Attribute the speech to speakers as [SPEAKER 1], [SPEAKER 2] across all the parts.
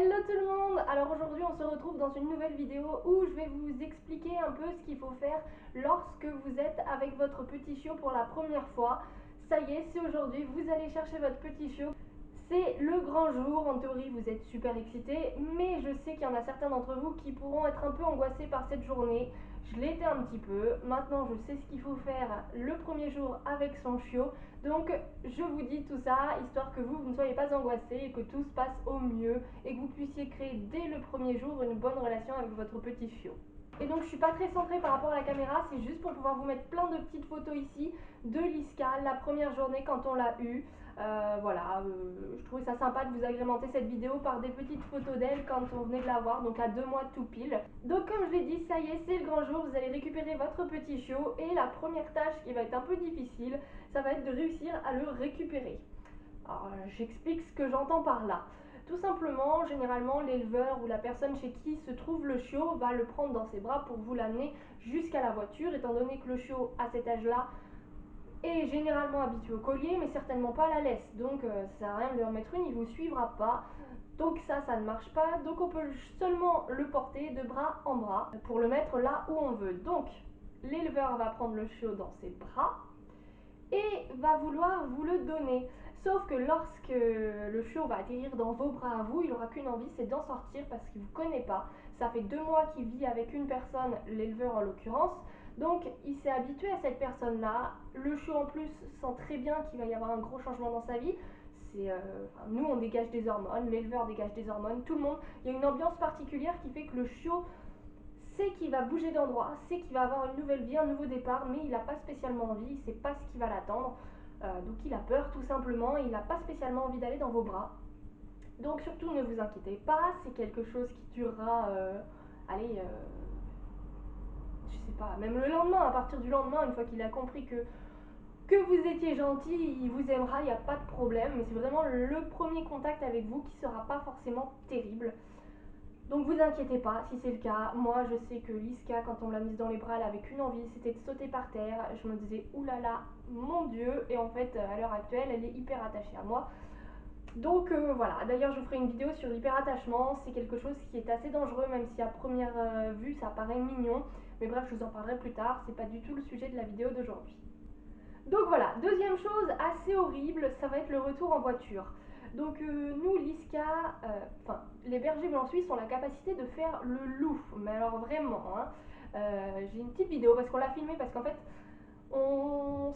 [SPEAKER 1] Hello tout le monde. Alors aujourd'hui on se retrouve dans une nouvelle vidéo où je vais vous expliquer un peu ce qu'il faut faire lorsque vous êtes avec votre petit chiot pour la première fois. Ça y est, c'est aujourd'hui, vous allez chercher votre petit chiot. C'est le grand jour, en théorie vous êtes super excités, mais je sais qu'il y en a certains d'entre vous qui pourront être un peu angoissés par cette journée. Je l'ai été un petit peu, maintenant je sais ce qu'il faut faire le premier jour avec son chiot. Donc je vous dis tout ça, histoire que vous ne soyez pas angoissés et que tout se passe au mieux et que vous puissiez créer dès le premier jour une bonne relation avec votre petit chiot. Et donc je suis pas très centrée par rapport à la caméra, c'est juste pour pouvoir vous mettre plein de petites photos ici de Liska, la première journée quand on l'a eue. Je trouvais ça sympa de vous agrémenter cette vidéo par des petites photos d'elle quand on venait de la voir, donc à 2 mois tout pile. Donc comme je l'ai dit, ça y est, c'est le grand jour, vous allez récupérer votre petit chiot et la première tâche qui va être un peu difficile, ça va être de réussir à le récupérer. Alors j'explique ce que j'entends par là. Tout simplement, généralement, l'éleveur ou la personne chez qui se trouve le chiot va le prendre dans ses bras pour vous l'amener jusqu'à la voiture, étant donné que le chiot à cet âge-là est généralement habitué au collier, mais certainement pas à la laisse. Donc ça sert à rien de lui en mettre une, il vous suivra pas. Donc ça ne marche pas. Donc on peut seulement le porter de bras en bras pour le mettre là où on veut. Donc l'éleveur va prendre le chiot dans ses bras et va vouloir vous le donner. Sauf que lorsque le chiot va atterrir dans vos bras à vous, il n'aura qu'une envie, c'est d'en sortir parce qu'il ne vous connaît pas. Ça fait 2 mois qu'il vit avec une personne, l'éleveur en l'occurrence, donc il s'est habitué à cette personne-là. Le chiot en plus sent très bien qu'il va y avoir un gros changement dans sa vie. Nous on dégage des hormones, l'éleveur dégage des hormones, tout le monde. Il y a une ambiance particulière qui fait que le chiot sait qu'il va bouger d'endroit, sait qu'il va avoir une nouvelle vie, un nouveau départ, mais il n'a pas spécialement envie, il ne sait pas ce qui va l'attendre. Donc il a peur tout simplement, il n'a pas spécialement envie d'aller dans vos bras. Donc surtout ne vous inquiétez pas, c'est quelque chose qui durera, je sais pas, même le lendemain, à partir du lendemain, une fois qu'il a compris que vous étiez gentil, il vous aimera, il n'y a pas de problème, mais c'est vraiment le premier contact avec vous qui sera pas forcément terrible. Donc vous inquiétez pas si c'est le cas. Moi je sais que Liska, quand on l'a mise dans les bras, elle avait qu'une envie, c'était de sauter par terre. Je me disais oulala, mon dieu, et en fait à l'heure actuelle elle est hyper attachée à moi. Donc voilà, d'ailleurs je vous ferai une vidéo sur l'hyperattachement, c'est quelque chose qui est assez dangereux, même si à première vue ça paraît mignon. Mais bref, je vous en parlerai plus tard, c'est pas du tout le sujet de la vidéo d'aujourd'hui. Donc voilà, deuxième chose assez horrible, ça va être le retour en voiture. Donc nous, Liska, les bergers blancs suisses ont la capacité de faire le loup, mais alors vraiment, hein. J'ai une petite vidéo parce qu'on l'a filmé parce qu'en fait,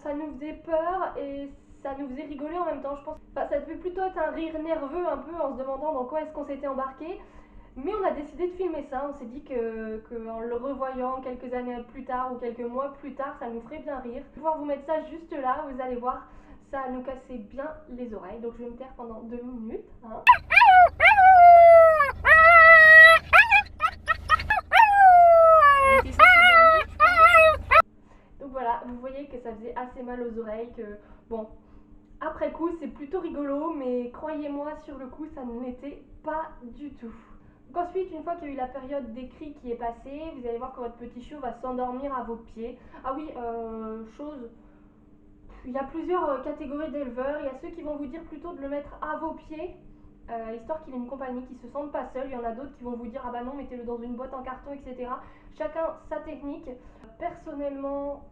[SPEAKER 1] ça nous faisait peur et ça nous faisait rigoler en même temps, je pense. Enfin, ça devait plutôt être un rire nerveux un peu en se demandant dans quoi est-ce qu'on s'était embarqué. Mais on a décidé de filmer ça, on s'est dit que en le revoyant quelques années plus tard ou quelques mois plus tard, ça nous ferait bien rire. Je vais pouvoir vous mettre ça juste là, vous allez voir, ça nous cassait bien les oreilles. Donc je vais me taire pendant 2 minutes. Hein. Donc voilà, vous voyez que ça faisait assez mal aux oreilles, que bon, après coup c'est plutôt rigolo, mais croyez-moi sur le coup ça ne l'était pas du tout. Donc ensuite, une fois qu'il y a eu la période des cris qui est passée, vous allez voir que votre petit chiot va s'endormir à vos pieds. Ah oui, il y a plusieurs catégories d'éleveurs. Il y a ceux qui vont vous dire plutôt de le mettre à vos pieds, histoire qu'il ait une compagnie, qu'il se sente pas seul. Il y en a d'autres qui vont vous dire ah bah non, mettez-le dans une boîte en carton, etc. Chacun sa technique. Personnellement,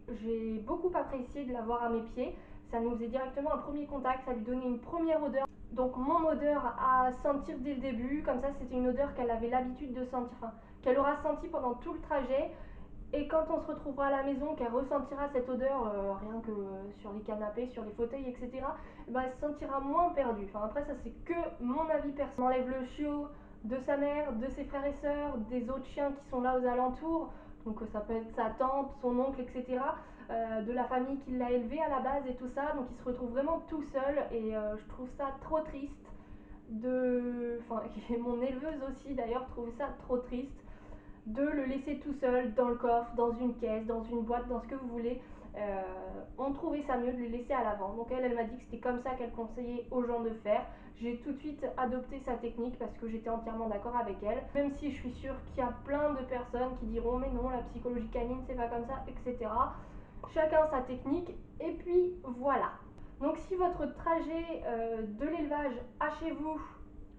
[SPEAKER 1] j'ai beaucoup apprécié de l'avoir à mes pieds. Ça nous faisait directement un premier contact, ça lui donnait une première odeur. Donc mon odeur à sentir dès le début, comme ça c'était une odeur qu'elle avait l'habitude de sentir, enfin qu'elle aura senti pendant tout le trajet. Et quand on se retrouvera à la maison, qu'elle ressentira cette odeur, rien que sur les canapés, sur les fauteuils, etc., ben, elle se sentira moins perdue. Enfin après ça c'est que mon avis personnel. On enlève le chiot de sa mère, de ses frères et sœurs, des autres chiens qui sont là aux alentours. Donc ça peut être sa tante, son oncle, etc. De la famille qui l'a élevé à la base et tout ça. Donc il se retrouve vraiment tout seul et je trouve ça trop triste mon éleveuse aussi d'ailleurs trouve ça trop triste de le laisser tout seul dans le coffre, dans une caisse, dans une boîte, dans ce que vous voulez. On trouvait ça mieux de le laisser à l'avant. Donc elle m'a dit que c'était comme ça qu'elle conseillait aux gens de faire. J'ai tout de suite adopté sa technique parce que j'étais entièrement d'accord avec elle. Même si je suis sûre qu'il y a plein de personnes qui diront mais non, la psychologie canine c'est pas comme ça, etc. Chacun sa technique et puis voilà. Donc si votre trajet de l'élevage à chez vous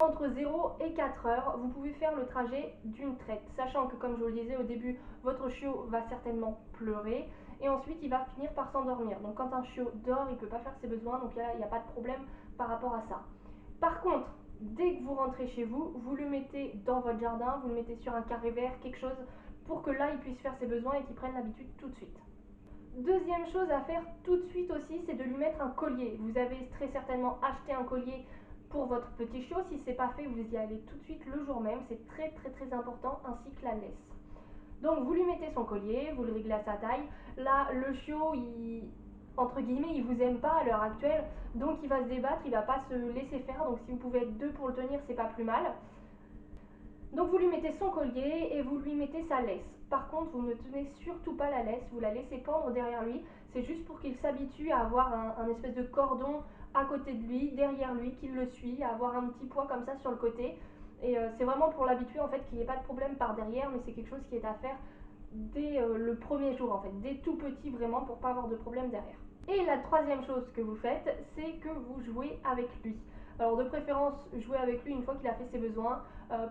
[SPEAKER 1] Entre 0 et 4 heures, vous pouvez faire le trajet d'une traite, sachant que comme je vous le disais au début, votre chiot va certainement pleurer et ensuite il va finir par s'endormir. Donc quand un chiot dort, il ne peut pas faire ses besoins, donc là il n'y a pas de problème par rapport à ça. Par contre, dès que vous rentrez chez vous, vous le mettez dans votre jardin, vous le mettez sur un carré vert, quelque chose pour que là il puisse faire ses besoins et qu'il prenne l'habitude tout de suite. Deuxième chose à faire tout de suite aussi, c'est de lui mettre un collier. Vous avez très certainement acheté un collier pour votre petit chiot. Si ce n'est pas fait, vous y allez tout de suite le jour même. C'est très très très important, ainsi que la laisse. Donc vous lui mettez son collier, vous le réglez à sa taille. Là, le chiot, entre guillemets, il vous aime pas à l'heure actuelle, donc il va se débattre, il va pas se laisser faire. Donc si vous pouvez être deux pour le tenir, c'est pas plus mal. Donc vous lui mettez son collier et vous lui mettez sa laisse. Par contre, vous ne tenez surtout pas la laisse, vous la laissez pendre derrière lui. C'est juste pour qu'il s'habitue à avoir un espèce de cordon à côté de lui, derrière lui, qu'il le suit, à avoir un petit poids comme ça sur le côté. Et c'est vraiment pour l'habituer en fait qu'il n'y ait pas de problème par derrière, mais c'est quelque chose qui est à faire dès le premier jour en fait, dès tout petit vraiment pour pas avoir de problème derrière. Et la troisième chose que vous faites, c'est que vous jouez avec lui. Alors de préférence, jouez avec lui une fois qu'il a fait ses besoins.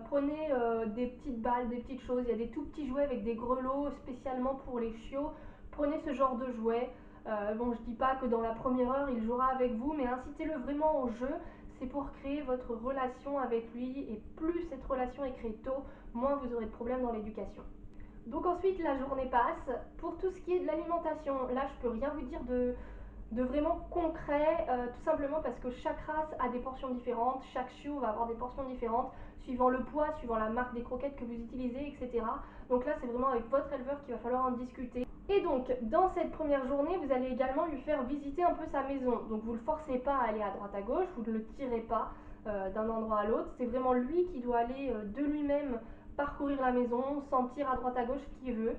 [SPEAKER 1] Prenez des petites balles, des petites choses. Il y a des tout petits jouets avec des grelots spécialement pour les chiots. Prenez ce genre de jouets. Bon, je dis pas que dans la première heure il jouera avec vous, mais incitez-le vraiment au jeu. C'est pour créer votre relation avec lui, et plus cette relation est créée tôt, moins vous aurez de problèmes dans l'éducation. Donc ensuite la journée passe. Pour tout ce qui est de l'alimentation, là je peux rien vous dire de vraiment concret, tout simplement parce que chaque race a des portions différentes, chaque chiot va avoir des portions différentes, suivant le poids, suivant la marque des croquettes que vous utilisez, etc. Donc là c'est vraiment avec votre éleveur qu'il va falloir en discuter. Et donc dans cette première journée, vous allez également lui faire visiter un peu sa maison. Donc vous ne le forcez pas à aller à droite à gauche, vous ne le tirez pas d'un endroit à l'autre, c'est vraiment lui qui doit aller de lui-même parcourir la maison, sentir à droite à gauche ce qu'il veut.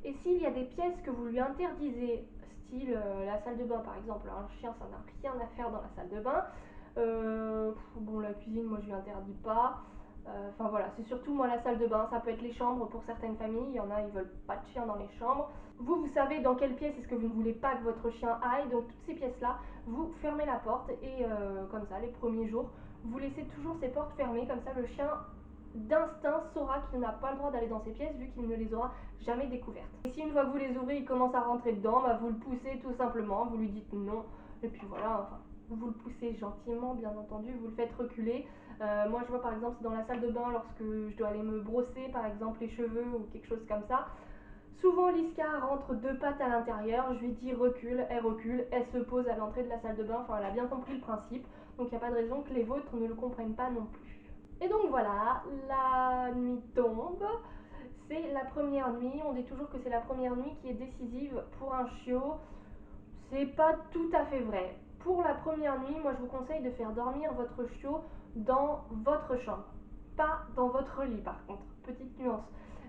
[SPEAKER 1] Et s'il y a des pièces que vous lui interdisez, style la salle de bain par exemple, un chien ça n'a rien à faire dans la salle de bain, bon la cuisine moi je lui interdis pas, enfin voilà, c'est surtout moi la salle de bain, ça peut être les chambres pour certaines familles, il y en a ils veulent pas de chien dans les chambres. Vous savez dans quelle pièce est-ce que vous ne voulez pas que votre chien aille, donc toutes ces pièces là, vous fermez la porte et comme ça les premiers jours, vous laissez toujours ces portes fermées, comme ça le chien d'instinct saura qu'il n'a pas le droit d'aller dans ces pièces vu qu'il ne les aura jamais découvertes. Et si une fois que vous les ouvrez, il commence à rentrer dedans, bah vous le poussez tout simplement, vous lui dites non, et puis voilà, enfin, vous le poussez gentiment bien entendu, vous le faites reculer. Moi je vois par exemple c'est dans la salle de bain lorsque je dois aller me brosser par exemple les cheveux ou quelque chose comme ça. Souvent Liska rentre deux pattes à l'intérieur, je lui dis recule, elle se pose à l'entrée de la salle de bain, enfin elle a bien compris le principe, donc il n'y a pas de raison que les vôtres ne le comprennent pas non plus. Et donc voilà, la nuit tombe, c'est la première nuit, on dit toujours que c'est la première nuit qui est décisive pour un chiot, c'est pas tout à fait vrai. Pour la première nuit, moi je vous conseille de faire dormir votre chiot dans votre chambre, pas dans votre lit par contre, petite nuance.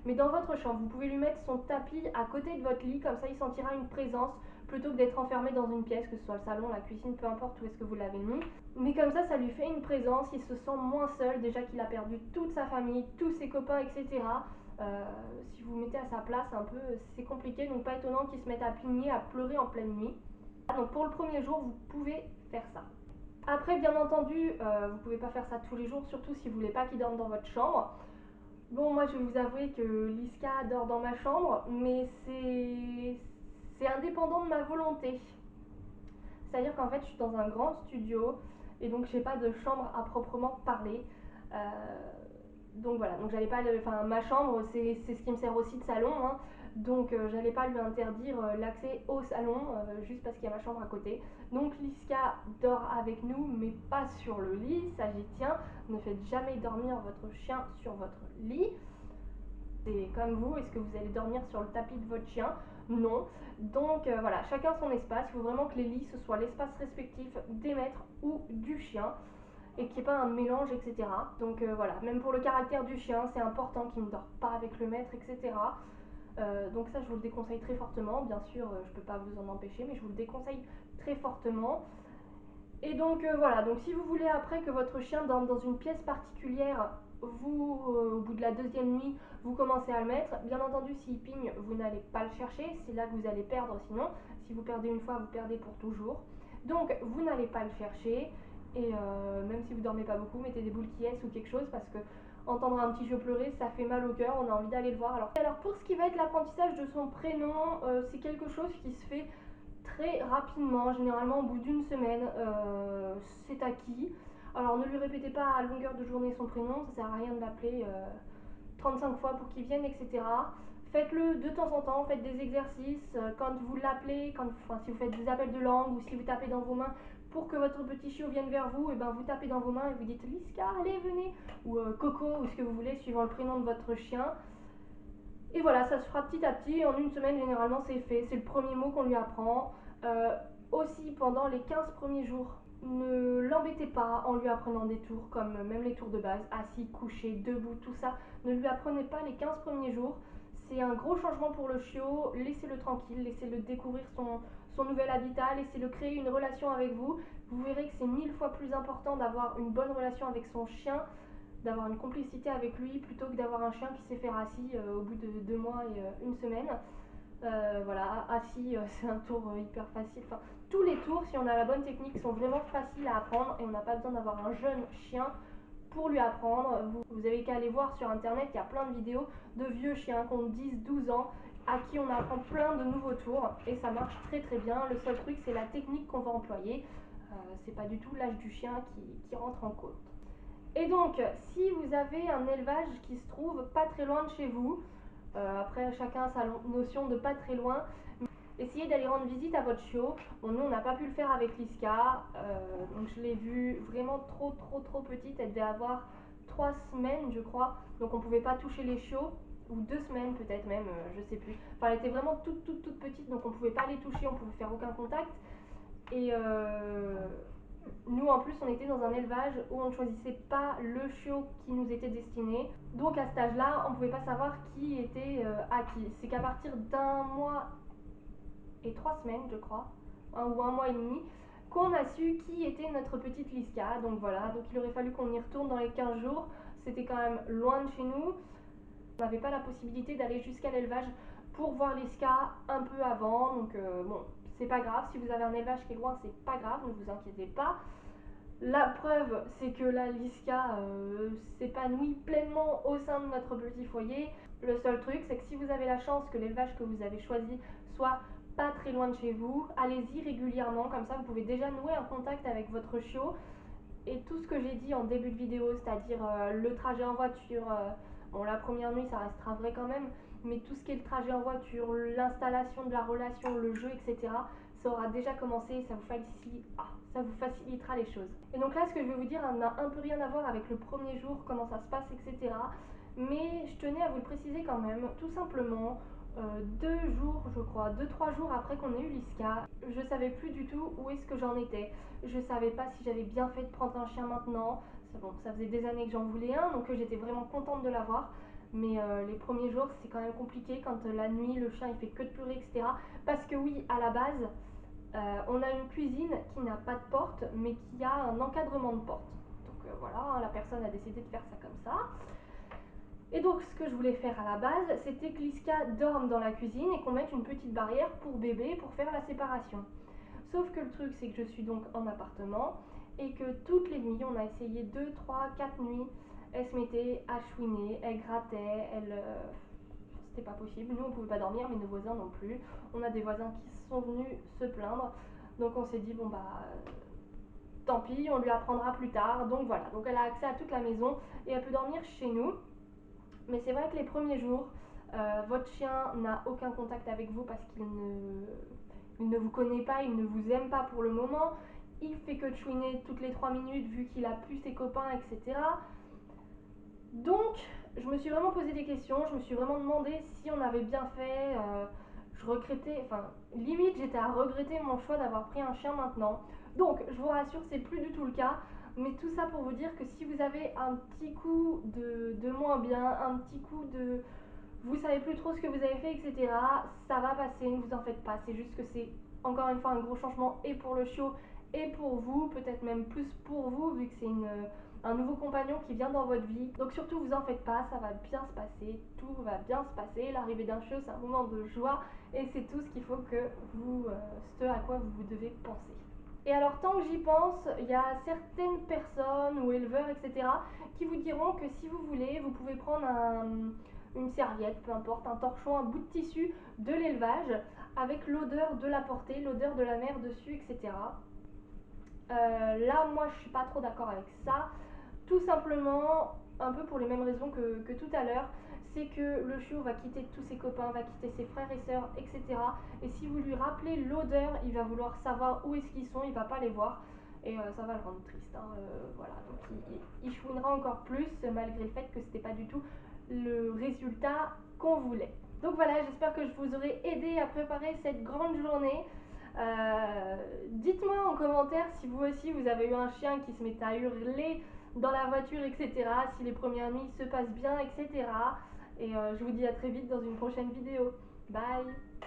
[SPEAKER 1] Mais dans votre chambre, vous pouvez lui mettre son tapis à côté de votre lit, comme ça il sentira une présence plutôt que d'être enfermé dans une pièce, que ce soit le salon, la cuisine, peu importe où est-ce que vous l'avez mis. Mais comme ça lui fait une présence, il se sent moins seul, déjà qu'il a perdu toute sa famille, tous ses copains, etc. Si vous vous mettez à sa place un peu, c'est compliqué, donc pas étonnant qu'il se mette à pigner, à pleurer en pleine nuit. Donc pour le premier jour, vous pouvez faire ça. Après, bien entendu, vous pouvez pas faire ça tous les jours, surtout si vous voulez pas qu'il dorme dans votre chambre. Bon, moi je vais vous avouer que Liska dort dans ma chambre, mais c'est indépendant de ma volonté. C'est-à-dire qu'en fait, je suis dans un grand studio et donc j'ai pas de chambre à proprement parler. Euh, donc voilà, donc j'allais pas, enfin ma chambre c'est ce qui me sert aussi de salon, hein, donc j'allais pas lui interdire l'accès au salon juste parce qu'il y a ma chambre à côté. Donc Liska dort avec nous, mais pas sur le lit, ça j'y tiens. Ne faites jamais dormir votre chien sur votre lit. C'est comme vous, est-ce que vous allez dormir sur le tapis de votre chien? Non. Donc voilà, chacun son espace. Il faut vraiment que les lits ce soit l'espace respectif des maîtres ou du chien et qu'il n'y ait pas un mélange, etc. Donc voilà, même pour le caractère du chien, c'est important qu'il ne dort pas avec le maître, etc. Donc ça, je vous le déconseille très fortement. Bien sûr, je ne peux pas vous en empêcher, mais je vous le déconseille très fortement. Et donc voilà, donc si vous voulez après que votre chien dorme dans une pièce particulière, vous, au bout de la deuxième nuit, vous commencez à le mettre. Bien entendu, s'il pigne, vous n'allez pas le chercher, c'est là que vous allez perdre sinon. Si vous perdez une fois, vous perdez pour toujours. Donc vous n'allez pas le chercher. Et même si vous dormez pas beaucoup, mettez des boules qui est ou quelque chose parce que entendre un petit chiot pleurer, ça fait mal au cœur, on a envie d'aller le voir. Alors pour ce qui va être l'apprentissage de son prénom, c'est quelque chose qui se fait très rapidement, généralement au bout d'une semaine, c'est acquis. Alors ne lui répétez pas à longueur de journée son prénom, ça sert à rien de l'appeler 35 fois pour qu'il vienne, etc. Faites-le de temps en temps, faites des exercices, quand vous l'appelez, si vous faites des appels de langue ou si vous tapez dans vos mains pour que votre petit chiot vienne vers vous, et ben vous tapez dans vos mains et vous dites Liska, allez, venez, ou Coco, ou ce que vous voulez, suivant le prénom de votre chien. Et voilà, ça se fera petit à petit, en une semaine généralement c'est fait, c'est le premier mot qu'on lui apprend. Aussi pendant les 15 premiers jours, ne l'embêtez pas en lui apprenant des tours, comme même les tours de base, assis, couché, debout, tout ça. Ne lui apprenez pas les 15 premiers jours. C'est un gros changement pour le chiot, laissez-le tranquille, laissez-le découvrir son nouvel habitat, laissez-le créer une relation avec vous. Vous verrez que c'est 1000 fois plus important d'avoir une bonne relation avec son chien, d'avoir une complicité avec lui, plutôt que d'avoir un chien qui s'est fait rassis au bout de 2 mois et une semaine. Voilà, assis, c'est un tour hyper facile. Enfin, tous les tours, si on a la bonne technique, sont vraiment faciles à apprendre et on n'a pas besoin d'avoir un jeune chien pour lui apprendre. Vous avez qu'à aller voir sur internet, il y a plein de vidéos de vieux chiens qui ont 10-12 ans à qui on apprend plein de nouveaux tours et ça marche très très bien. Le seul truc, c'est la technique qu'on va employer. C'est pas du tout l'âge du chien qui rentre en compte. Et donc, si vous avez un élevage qui se trouve pas très loin de chez vous, après chacun a sa notion de pas très loin, essayez d'aller rendre visite à votre chiot. Bon, nous on n'a pas pu le faire avec Liska, donc je l'ai vue vraiment trop petite, elle devait avoir 3 semaines je crois, donc on pouvait pas toucher les chiots, ou 2 semaines peut-être même, je sais plus. Enfin elle était vraiment toute petite, donc on pouvait pas les toucher, on pouvait faire aucun contact. Et nous en plus on était dans un élevage où on ne choisissait pas le chiot qui nous était destiné. Donc à cet âge-là, on ne pouvait pas savoir qui était acquis. C'est qu'à partir d'un mois et 3 semaines, je crois, ou un mois et demi, qu'on a su qui était notre petite Liska. Donc voilà, donc il aurait fallu qu'on y retourne dans les 15 jours. C'était quand même loin de chez nous. On n'avait pas la possibilité d'aller jusqu'à l'élevage pour voir Liska un peu avant. Donc bon, c'est pas grave. Si vous avez un élevage qui est loin, c'est pas grave, ne vous inquiétez pas. La preuve, c'est que la Liska s'épanouit pleinement au sein de notre petit foyer. Le seul truc, c'est que si vous avez la chance que l'élevage que vous avez choisi soit pas très loin de chez vous, allez-y régulièrement, comme ça vous pouvez déjà nouer un contact avec votre chiot. Et tout ce que j'ai dit en début de vidéo, c'est-à-dire le trajet en voiture, bon la première nuit ça restera vrai quand même, mais tout ce qui est le trajet en voiture, l'installation de la relation, le jeu, etc., ça aura déjà commencé et ça vous facilitera les choses. Et donc là, ce que je vais vous dire n'a un peu rien à voir avec le premier jour, comment ça se passe, etc. Mais je tenais à vous le préciser quand même, tout simplement, 2 jours, je crois, 2-3 jours après qu'on ait eu Liska, je savais plus du tout où est-ce que j'en étais. Je savais pas si j'avais bien fait de prendre un chien maintenant. Bon, ça faisait des années que j'en voulais un, donc j'étais vraiment contente de l'avoir. Mais les premiers jours, c'est quand même compliqué quand la nuit, le chien il fait que de pleurer, etc. Parce que oui, à la base, on a une cuisine qui n'a pas de porte, mais qui a un encadrement de porte. Donc voilà, la personne a décidé de faire ça comme ça. Et donc ce que je voulais faire à la base, c'était que Liska dorme dans la cuisine et qu'on mette une petite barrière pour bébé pour faire la séparation. Sauf que le truc, c'est que je suis donc en appartement et que toutes les nuits, on a essayé 2, 3, 4 nuits, elle se mettait à chouiner, elle grattait, c'était pas possible. Nous, on pouvait pas dormir, mais nos voisins non plus. On a des voisins qui sont venus se plaindre. Donc on s'est dit, bon bah, tant pis, on lui apprendra plus tard. Donc voilà, donc elle a accès à toute la maison et elle peut dormir chez nous. Mais c'est vrai que les premiers jours, votre chien n'a aucun contact avec vous parce il ne vous connaît pas, il ne vous aime pas pour le moment. Il fait que chouiner toutes les 3 minutes vu qu'il a plus ses copains, etc. Donc, je me suis vraiment posé des questions, je me suis vraiment demandé si on avait bien fait. Je regrettais, enfin, limite j'étais à regretter mon choix d'avoir pris un chien maintenant. Donc, je vous rassure, c'est plus du tout le cas. Mais tout ça pour vous dire que si vous avez un petit coup de moins bien, un petit coup de vous savez plus trop ce que vous avez fait, etc., ça va passer, ne vous en faites pas. C'est juste que c'est encore une fois un gros changement et pour le chiot et pour vous, peut-être même plus pour vous vu que c'est un nouveau compagnon qui vient dans votre vie. Donc surtout vous en faites pas, ça va bien se passer, tout va bien se passer. L'arrivée d'un chiot c'est un moment de joie et c'est tout ce qu'il faut que ce à quoi vous devez penser. Et alors tant que j'y pense, il y a certaines personnes ou éleveurs, etc., qui vous diront que si vous voulez, vous pouvez prendre une serviette, peu importe, un torchon, un bout de tissu de l'élevage, avec l'odeur de la portée, l'odeur de la mer dessus, etc. Là, moi, je suis pas trop d'accord avec ça. Tout simplement, un peu pour les mêmes raisons que tout à l'heure, c'est que le chiot va quitter tous ses copains, va quitter ses frères et sœurs, etc. Et si vous lui rappelez l'odeur, il va vouloir savoir où est-ce qu'ils sont, il va pas les voir. Et ça va le rendre triste. Hein. Voilà, donc il chouinera encore plus, malgré le fait que c'était pas du tout le résultat qu'on voulait. Donc voilà, j'espère que je vous aurai aidé à préparer cette grande journée. Dites-moi en commentaire si vous aussi vous avez eu un chien qui se met à hurler dans la voiture, etc. Si les premières nuits se passent bien, etc. Et je vous dis à très vite dans une prochaine vidéo. Bye!